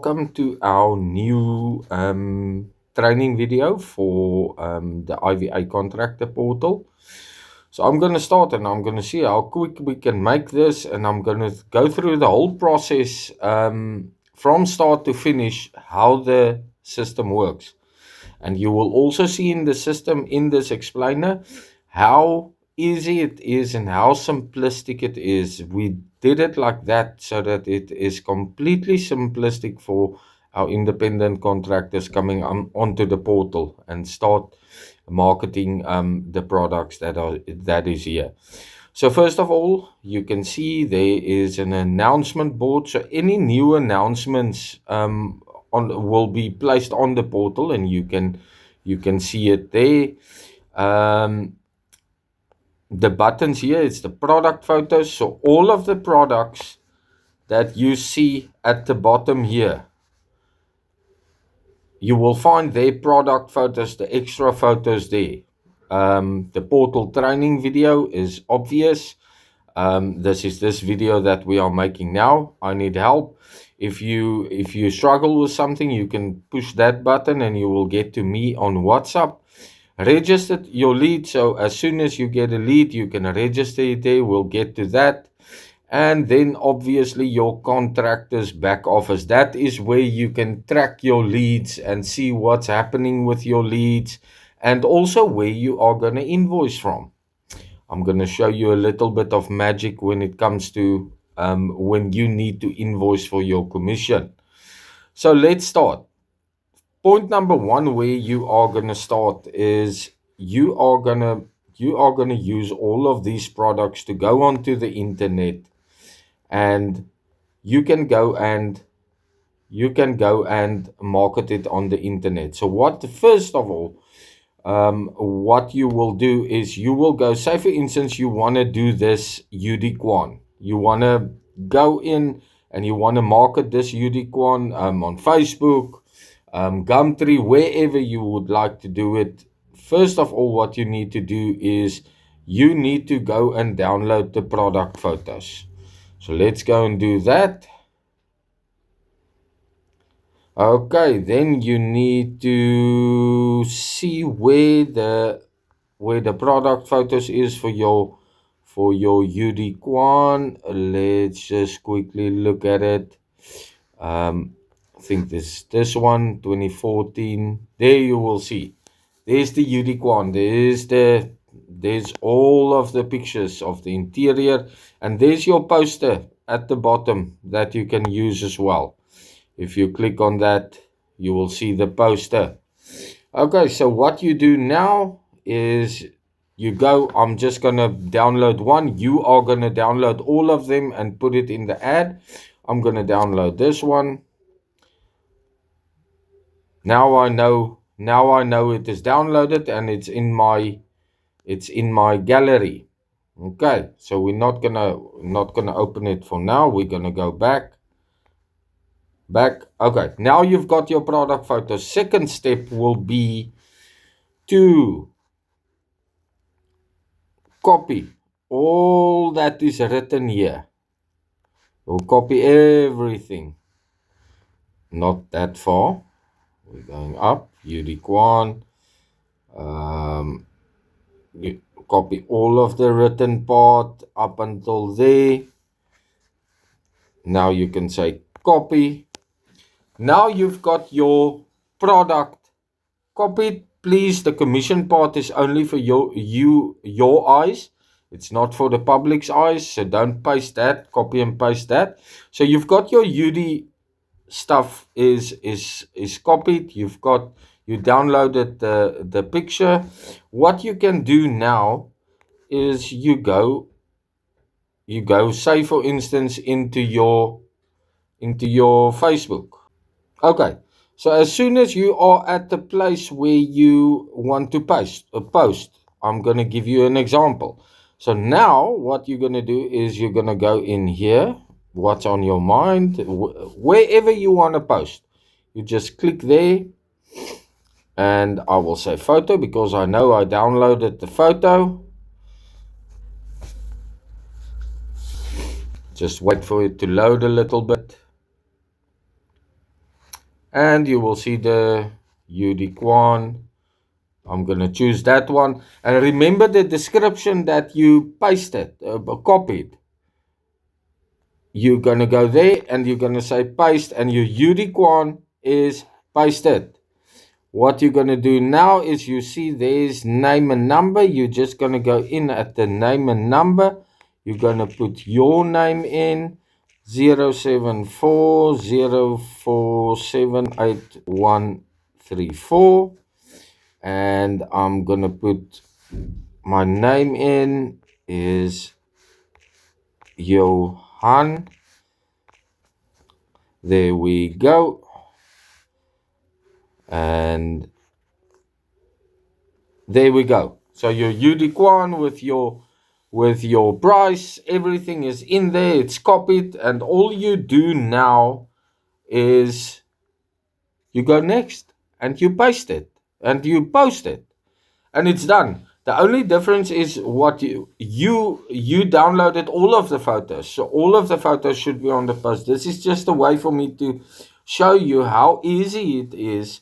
Welcome to our new training video for the IVA contractor portal. So I'm going to start and I'm going to see how quick we can make this, and I'm going to go through the whole process from start to finish, how the system works. And you will also see in the system, in this explainer, how easy it is and how simplistic it is. We did it like that so that it is completely simplistic for our independent contractors coming onto the portal and start marketing the products that is here. So first of all, you can see there is an announcement board. So any new announcements will be placed on the portal, and you can see it there. Um, the buttons here, it's the product photos. So all of the products that you see at the bottom here, you will find their product photos, the extra photos there. The portal training video is obvious. This is this video that we are making now. I need help. If you struggle with something, you can push that button and you will get to me on WhatsApp. Register your lead. So as soon as you get a lead, you can register it there. We'll get to that. And then obviously your contractor's back office. That is where you can track your leads and see what's happening with your leads, and also where you are going to invoice from. I'm going to show you a little bit of magic when it comes to when you need to invoice for your commission. So let's start. Point number one, where you are going to start, is you are going to use all of these products to go onto the internet, and you can go and market it on the internet. So first of all, what you will do is you will go, say for instance, you want to do this UDQuan. You want to go in and you want to market this UDQuan on Facebook, Gumtree, wherever you would like to do it. First of all, what you need to do is you need to go and download the product photos. So let's go and do that. Okay, then you need to see where the product photos is for your UDQuan. Let's just quickly look at it. I think this one, 2014. There you will see. There's the UDQuan. There's all of the pictures of the interior, and there's your poster at the bottom that you can use as well. If you click on that, you will see the poster. Okay, so what you do now is you go, I'm just going to download one. You are going to download all of them and put it in the ad. I'm going to download this one. Now I know it is downloaded and it's in my gallery. Okay, so we're not gonna open it for now. We're gonna go back. Okay, now you've got your product photos. Second step will be to copy all that is written here. We'll copy everything. Not that far. We're going up. UDQuan. You copy all of the written part up until there. Now you can say copy. Now you've got your product copied. Please, the commission part is only for your eyes. It's not for the public's eyes, so don't paste that, copy and paste that. So you've got your UD stuff is copied. You downloaded the picture. What you can do now is you go, say for instance, into your Facebook. Okay, so as soon as you are at the place where you want to post, I'm going to give you an example. So now what you're going to do is you're going to go in here, what's on your mind, wherever you want to post. You just click there, and I will say photo because I know I downloaded the photo. Just wait for it to load a little bit. and you will see the UD I'm going to choose that one. And remember the description that you pasted, copied. You're going to go there and you're going to say paste, and your UD is pasted. What you're going to do now is, you see there's name and number. You're just going to go in at the name and number. You're going to put your name in, 0740478134. And I'm going to put my name in is Johan. There we go. And there we go. So your UD with your price, everything is in there. It's copied, and all you do now is you go next and you paste it and you post it, and it's done. The only difference is what you downloaded all of the photos, so all of the photos should be on the post. This is just a way for me to show you how easy it is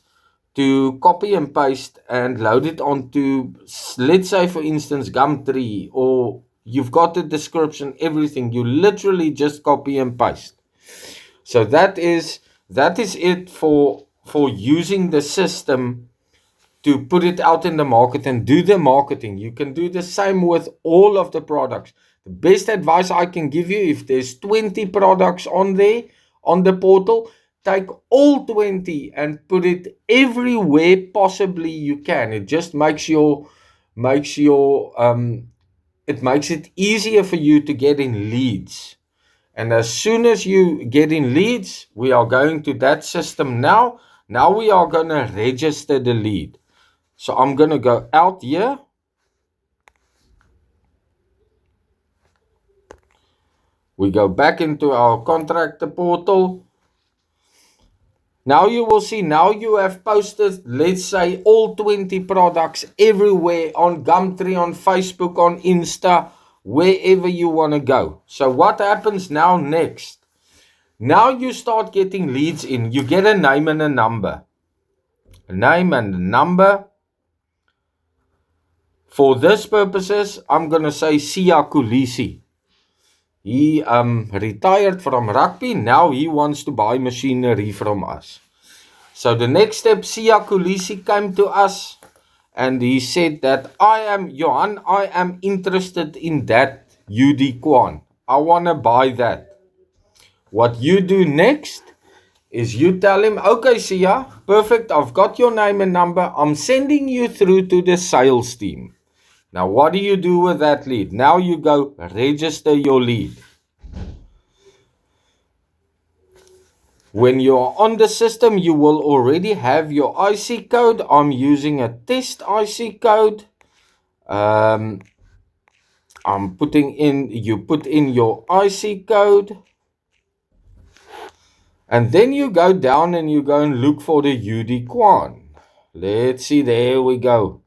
to copy and paste and load it onto, let's say for instance, Gumtree, or you've got the description, everything. You literally just copy and paste. So that is it for using the system to put it out in the market and do the marketing. You can do the same with all of the products. The best advice I can give you, if there's 20 products on there on the portal, take all 20 and put it everywhere possibly you can. It just makes it easier for you to get in leads. And as soon as you get in leads, we are going to that system now. Now we are going to register the lead. So I'm going to go out here. We go back into our contractor portal. Now you will see, now you have posted, let's say, all 20 products everywhere on Gumtree, on Facebook, on Insta, wherever you want to go. So what happens now next? Now you start getting leads in. You get a name and a number. A name and a number. For this purposes, I'm going to say Siya Kulisi. He retired from rugby. Now he wants to buy machinery from us. So the next step, Siya Kulisi came to us and he said that I am interested in that UD Quan. I want to buy that. What you do next is you tell him, okay, Siya, perfect. I've got your name and number. I'm sending you through to the sales team. Now, what do you do with that lead? Now you go register your lead. When you're on the system, you will already have your IC code. I'm using a test IC code. I'm putting in, you put in your IC code. And then you go down and you go and look for the UD Quan. Let's see, there we go.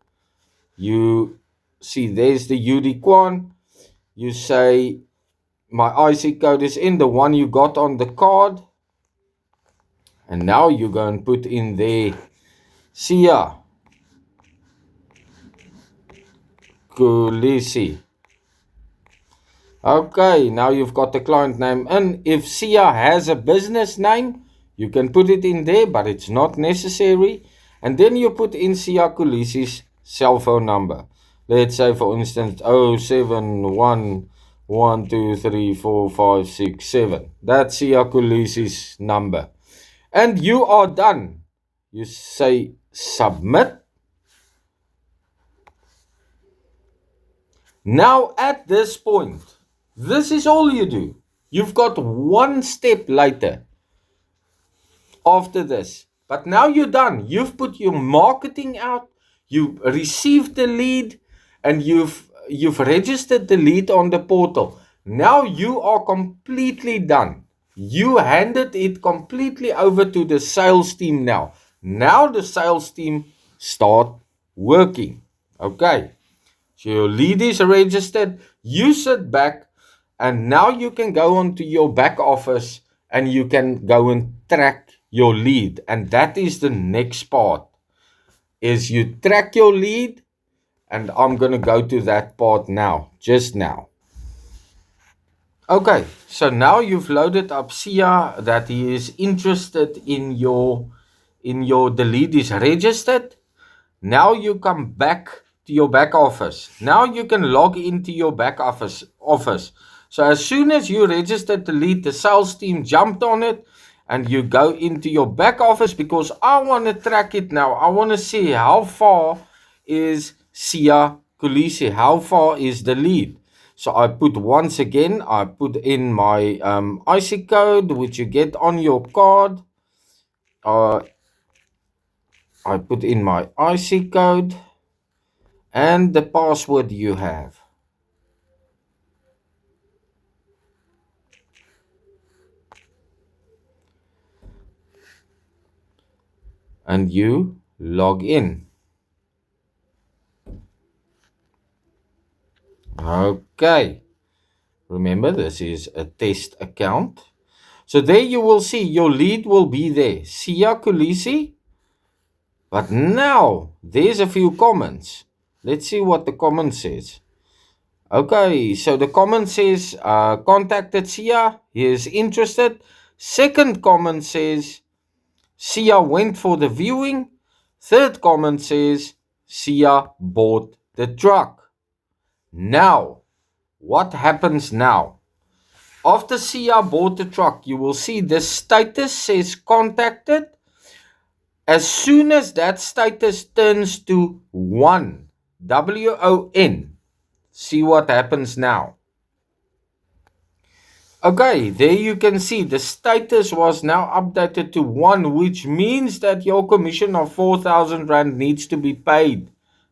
You see, there's the UD Quan. You say, my IC code is in, the one you got on the card. And now you go and put in there, Siya Kulisi. Okay, now you've got the client name. And if Siya has a business name, you can put it in there, but it's not necessary. And then you put in Siya Kulisi's cell phone number. Let's say, for instance, 07112345667. That's Siya Kulisi's number. And you are done. You say submit. Now at this point, this is all you do. You've got one step later after this. But now you're done. You've put your marketing out. You received the lead and you've registered the lead on the portal. Now you are completely done. You handed it completely over to the sales team now. Now the sales team start working. Okay. So your lead is registered. You sit back and now you can go onto your back office and you can go and track your lead. And that is the next part, is you track your lead. And I'm going to go to that part now, just now. Okay, so now you've loaded up Sia that he is interested in your the lead is registered. Now you come back to your back office. Now you can log into your back office. So as soon as you registered the lead, the sales team jumped on it and you go into your back office because I want to track it now. I want to see how far is Sia Kulisi, how far is the lead. So I put once again, I put in my IC code, which you get on your card. Uh, I put in my IC code and the password you have. And you log in. Okay. Remember, this is a test account. So there you will see your lead will be there. Sia Kulisi. But now there's a few comments. Let's see what the comment says. Okay, so the comment says contacted Sia. He is interested. Second comment says Sia went for the viewing. Third comment says Sia bought the truck. Now, what happens now? After Sia bought the truck, you will see the status says contacted. As soon as that status turns to 1, WON, see what happens now. Okay, there you can see the status was now updated to 1, which means that your commission of 4,000 Rand needs to be paid.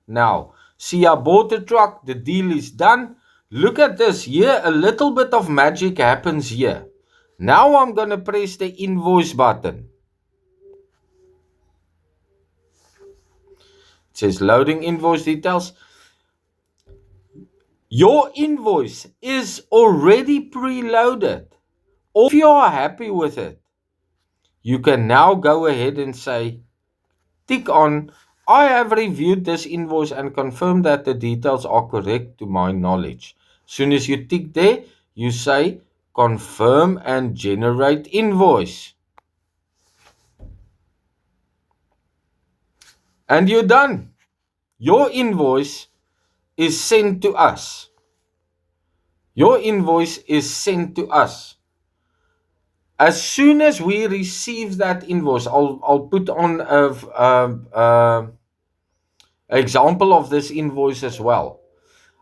Now, see, I bought the truck, the deal is done. Look at this here, a little bit of magic happens here. Now I'm going to press the invoice button. It says loading invoice details. Your invoice is already preloaded. If you are happy with it, you can now go ahead and say, tick on, I have reviewed this invoice and confirmed that the details are correct to my knowledge. As soon as you tick there, you say, confirm and generate invoice. And you're done. Your invoice is sent to us. Your invoice is sent to us. As soon as we receive that invoice, I'll put on a example of this invoice as well.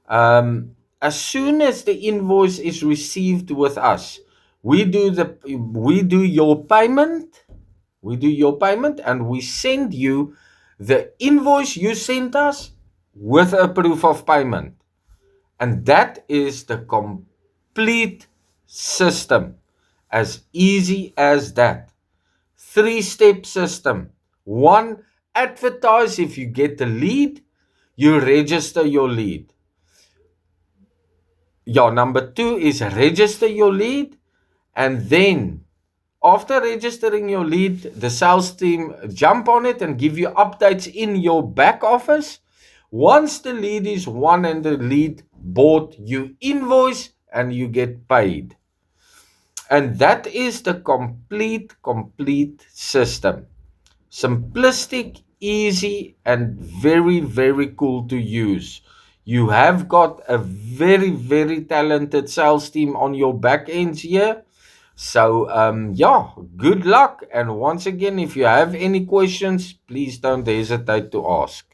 As soon as the invoice is received with us, we do your payment. We do your payment and we send you the invoice you sent us with a proof of payment. And that is the complete system. As easy as that. 3-step system. 1, advertise. If you get the lead, you register your lead. Number 2 is register your lead. And then, after registering your lead, the sales team jump on it and give you updates in your back office. Once the lead is won and the lead bought, you invoice and you get paid. And that is the complete system. Simplistic, easy, and very, very cool to use. You have got a very, very talented sales team on your back ends here. So, good luck. And once again, if you have any questions, please don't hesitate to ask.